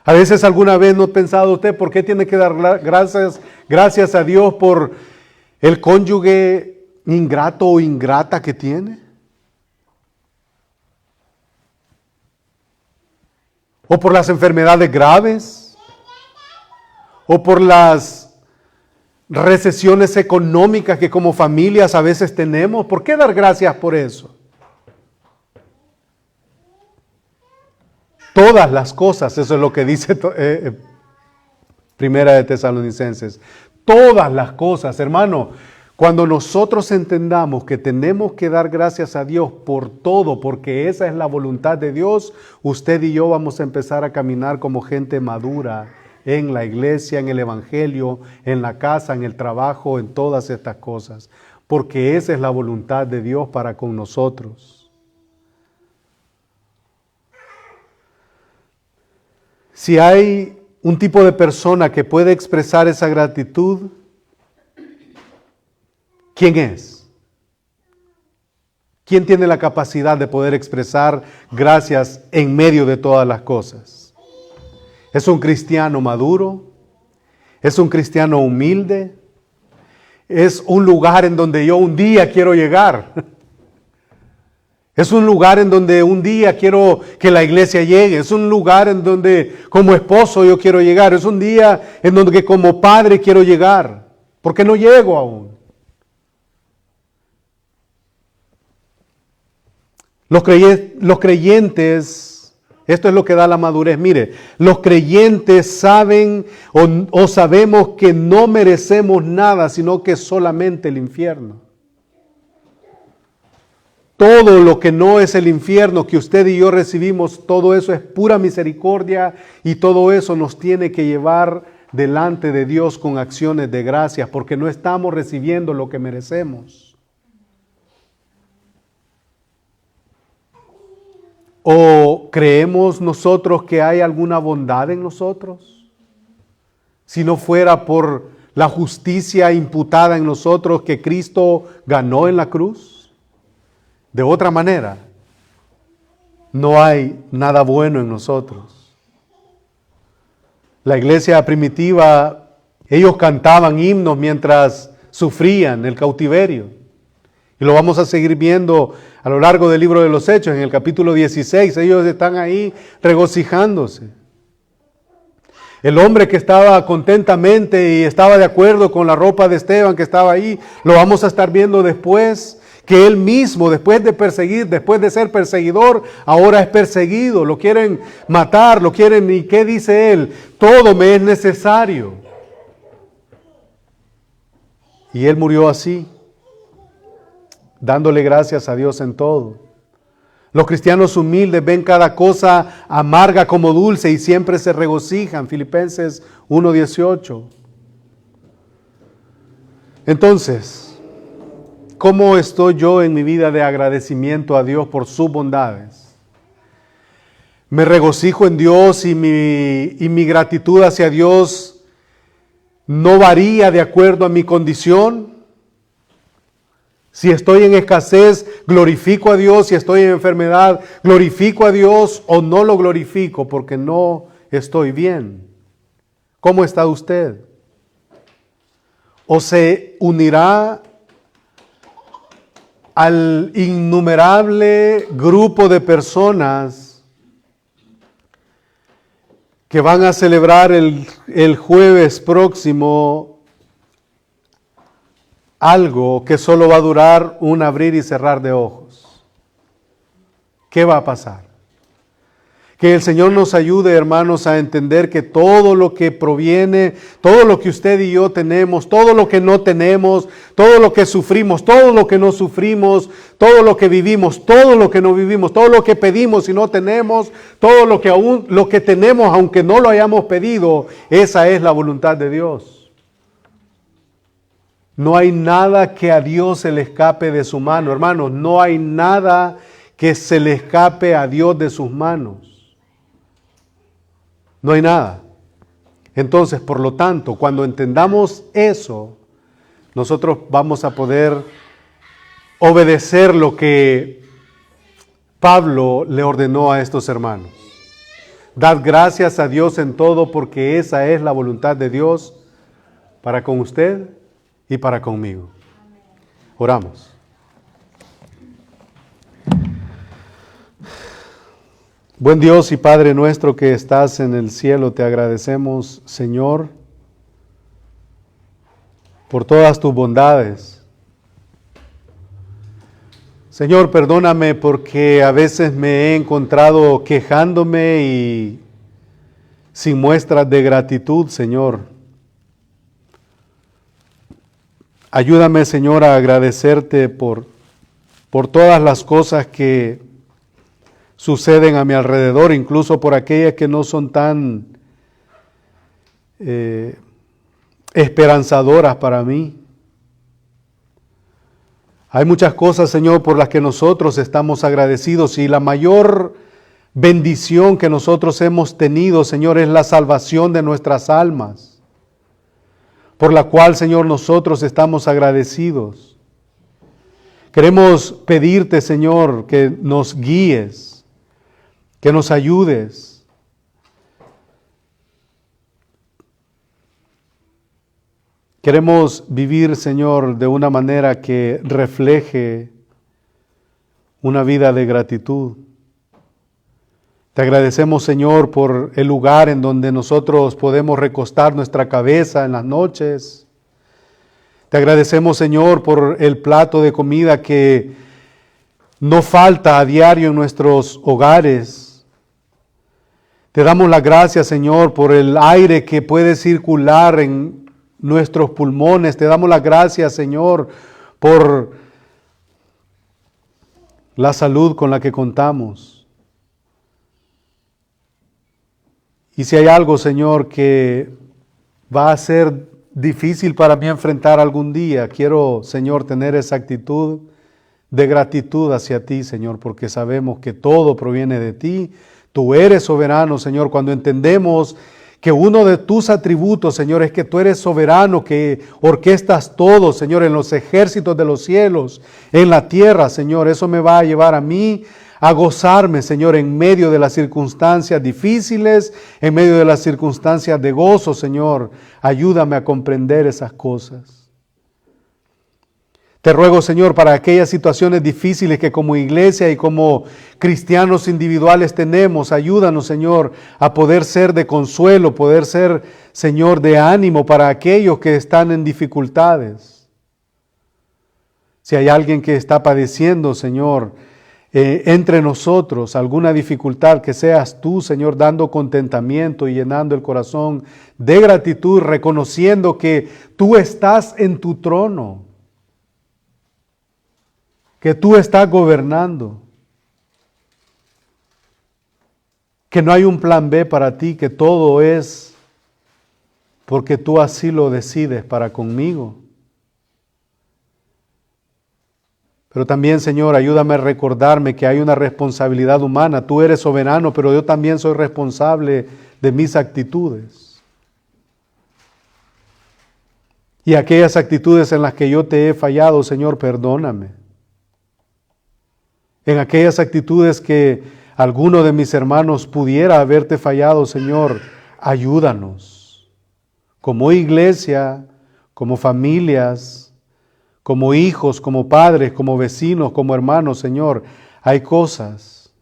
A veces alguna vez no ha pensado usted por qué tiene que dar gracias a Dios por el cónyuge ingrato o ingrata que tiene. O por las enfermedades graves. O por las recesiones económicas que como familias a veces tenemos. ¿Por qué dar gracias por eso? Todas las cosas, eso es lo que dice Primera de Tesalonicenses. Todas las cosas, hermano, cuando nosotros entendamos que tenemos que dar gracias a Dios por todo, porque esa es la voluntad de Dios, usted y yo vamos a empezar a caminar como gente madura en la iglesia, en el evangelio, en la casa, en el trabajo, en todas estas cosas, porque esa es la voluntad de Dios para con nosotros. Si hay un tipo de persona que puede expresar esa gratitud, ¿quién es? ¿Quién tiene la capacidad de poder expresar gracias en medio de todas las cosas? ¿Es un cristiano maduro? ¿Es un cristiano humilde? ¿Es un lugar en donde yo un día quiero llegar? Es un lugar en donde un día quiero que la iglesia llegue. Es un lugar en donde como esposo yo quiero llegar. Es un día en donde como padre quiero llegar. Porque no llego aún. Los creyentes, esto es lo que da la madurez. Mire, los creyentes saben o sabemos que no merecemos nada, sino que solamente el infierno. Todo lo que no es el infierno que usted y yo recibimos, todo eso es pura misericordia y todo eso nos tiene que llevar delante de Dios con acciones de gracias, porque no estamos recibiendo lo que merecemos. ¿O creemos nosotros que hay alguna bondad en nosotros? Si no fuera por la justicia imputada en nosotros que Cristo ganó en la cruz. De otra manera, no hay nada bueno en nosotros. La iglesia primitiva, ellos cantaban himnos mientras sufrían el cautiverio. Y lo vamos a seguir viendo a lo largo del libro de los Hechos, en el capítulo 16. Ellos están ahí regocijándose. El hombre que estaba contentamente y estaba de acuerdo con la ropa de Esteban que estaba ahí, lo vamos a estar viendo después, que él mismo, después de ser perseguidor, ahora es perseguido. Lo quieren matar, lo quieren, ¿y qué dice él? Todo me es necesario. Y él murió así, dándole gracias a Dios en todo. Los cristianos humildes ven cada cosa amarga como dulce y siempre se regocijan. Filipenses 1:18. Entonces, ¿cómo estoy yo en mi vida de agradecimiento a Dios por sus bondades? ¿Me regocijo en Dios y mi gratitud hacia Dios no varía de acuerdo a mi condición? Si estoy en escasez, glorifico a Dios. Si estoy en enfermedad, glorifico a Dios o no lo glorifico porque no estoy bien. ¿Cómo está usted? ¿O se unirá al innumerable grupo de personas que van a celebrar el jueves próximo algo que solo va a durar un abrir y cerrar de ojos? ¿Qué va a pasar? Que el Señor nos ayude, hermanos, a entender que todo lo que proviene, todo lo que usted y yo tenemos, todo lo que no tenemos, todo lo que sufrimos, todo lo que no sufrimos, todo lo que vivimos, todo lo que no vivimos, todo lo que pedimos y no tenemos, todo lo que tenemos aunque no lo hayamos pedido, esa es la voluntad de Dios. No hay nada que a Dios se le escape de su mano, hermanos. No hay nada que se le escape a Dios de sus manos. No hay nada. Entonces, por lo tanto, cuando entendamos eso, nosotros vamos a poder obedecer lo que Pablo le ordenó a estos hermanos. Dad gracias a Dios en todo, porque esa es la voluntad de Dios para con usted y para conmigo. Oramos. Buen Dios y Padre nuestro que estás en el cielo, te agradecemos, Señor, por todas tus bondades. Señor, perdóname porque a veces me he encontrado quejándome y sin muestras de gratitud, Señor. Ayúdame, Señor, a agradecerte por todas las cosas que suceden a mi alrededor, incluso por aquellas que no son tan esperanzadoras para mí. Hay muchas cosas, Señor, por las que nosotros estamos agradecidos, y la mayor bendición que nosotros hemos tenido, Señor, es la salvación de nuestras almas, por la cual, Señor, nosotros estamos agradecidos. Queremos pedirte, Señor, que nos guíes, que nos ayudes. Queremos vivir, Señor, de una manera que refleje una vida de gratitud. Te agradecemos, Señor, por el lugar en donde nosotros podemos recostar nuestra cabeza en las noches. Te agradecemos, Señor, por el plato de comida que no falta a diario en nuestros hogares. Te damos las gracias, Señor, por el aire que puede circular en nuestros pulmones. Te damos las gracias, Señor, por la salud con la que contamos. Y si hay algo, Señor, que va a ser difícil para mí enfrentar algún día, quiero, Señor, tener esa actitud de gratitud hacia ti, Señor, porque sabemos que todo proviene de ti. Tú eres soberano, Señor, cuando entendemos que uno de tus atributos, Señor, es que tú eres soberano, que orquestas todo, Señor, en los ejércitos de los cielos, en la tierra, Señor. Eso me va a llevar a mí a gozarme, Señor, en medio de las circunstancias difíciles, en medio de las circunstancias de gozo, Señor. Ayúdame a comprender esas cosas. Te ruego, Señor, para aquellas situaciones difíciles que como iglesia y como cristianos individuales tenemos, ayúdanos, Señor, a poder ser de consuelo, poder ser, Señor, de ánimo para aquellos que están en dificultades. Si hay alguien que está padeciendo, Señor, entre nosotros alguna dificultad, que seas tú, Señor, dando contentamiento y llenando el corazón de gratitud, reconociendo que tú estás en tu trono, que tú estás gobernando, que no hay un plan B para ti, que todo es porque tú así lo decides para conmigo. Pero también, Señor, ayúdame a recordarme que hay una responsabilidad humana. Tú eres soberano, pero yo también soy responsable de mis actitudes. Y aquellas actitudes en las que yo te he fallado, Señor, perdóname. En aquellas actitudes que alguno de mis hermanos pudiera haberte fallado, Señor, ayúdanos. Como iglesia, como familias, como hijos, como padres, como vecinos, como hermanos, Señor, hay cosas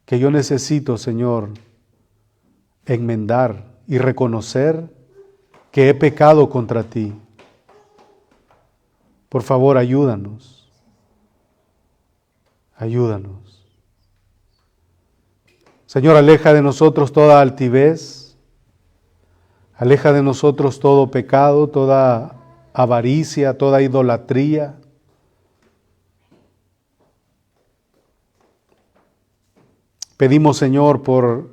que yo necesito, Señor, enmendar y reconocer que he pecado contra ti. Por favor, ayúdanos. Ayúdanos. Señor, aleja de nosotros toda altivez, aleja de nosotros todo pecado, toda avaricia, toda idolatría. Pedimos, Señor, por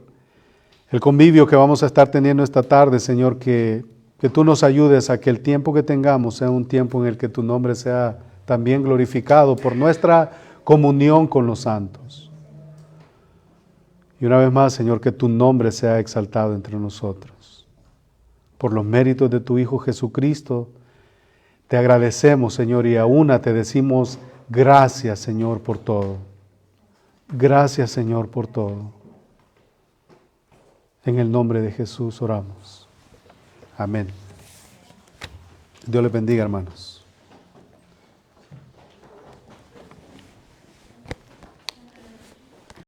el convivio que vamos a estar teniendo esta tarde, Señor, que tú nos ayudes a que el tiempo que tengamos sea un tiempo en el que tu nombre sea también glorificado por nuestra comunión con los santos. Y una vez más, Señor, que tu nombre sea exaltado entre nosotros. Por los méritos de tu Hijo Jesucristo, te agradecemos, Señor, y aún te decimos gracias, Señor, por todo. Gracias, Señor, por todo. En el nombre de Jesús oramos. Amén. Dios les bendiga, hermanos.